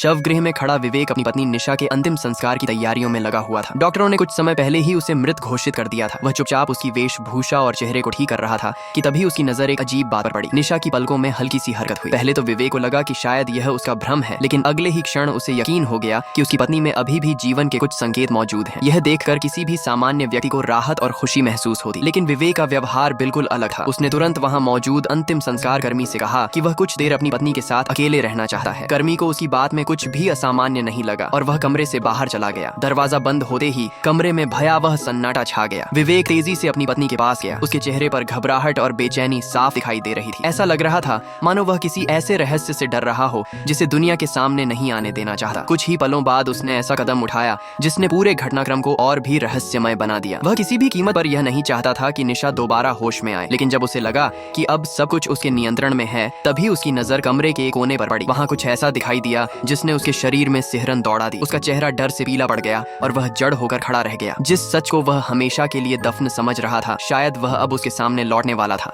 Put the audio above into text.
शवगृह में खड़ा विवेक अपनी पत्नी निशा के अंतिम संस्कार की तैयारियों में लगा हुआ था। डॉक्टरों ने कुछ समय पहले ही उसे मृत घोषित कर दिया था। वह चुपचाप उसकी वेशभूषा और चेहरे को ठीक कर रहा था कि तभी उसकी नजर एक अजीब बात पर पड़ी। निशा की पलकों में हल्की सी हरकत हुई। पहले तो विवेक को लगा कि शायद यह उसका भ्रम है, लेकिन अगले ही क्षण उसे यकीन हो गया कि उसकी पत्नी में अभी भी जीवन के कुछ संकेत मौजूद हैं। यह देखकर किसी भी सामान्य व्यक्ति को राहत और खुशी महसूस होती, लेकिन विवेक का व्यवहार बिल्कुल अलग था। उसने तुरंत वहां मौजूद अंतिम संस्कार कर्मी से कहा कि वह कुछ देर अपनी पत्नी के साथ अकेले रहना चाहता है। कर्मी को उसकी बात में कुछ भी असामान्य नहीं लगा और वह कमरे से बाहर चला गया। दरवाजा बंद होते ही कमरे में भयावह सन्नाटा छा गया। विवेक तेजी से अपनी पत्नी के पास गया। उसके चेहरे पर घबराहट और बेचैनी साफ दिखाई दे रही थी। ऐसा लग रहा था मानो वह किसी ऐसे रहस्य से डर रहा हो जिसे दुनिया के सामने नहीं आने देना चाहता। कुछ ही पलों बाद उसने ऐसा कदम उठाया जिसने पूरे घटनाक्रम को और भी रहस्यमय बना दिया। वह किसी भी कीमत पर यह नहीं चाहता था कि निशा दोबारा होश में आए, लेकिन जब उसे लगा कि अब सब कुछ उसके नियंत्रण में है, तभी उसकी नजर कमरे के एक कोने पर पड़ी। वहां कुछ ऐसा दिखाई दिया जिसने उसके शरीर में सिहरन दौड़ा दी। उसका चेहरा डर से पीला पड़ गया और वह जड़ होकर खड़ा रह गया। जिस सच को वह हमेशा के लिए दफन समझ रहा था, शायद वह अब उसके सामने लौटने वाला था।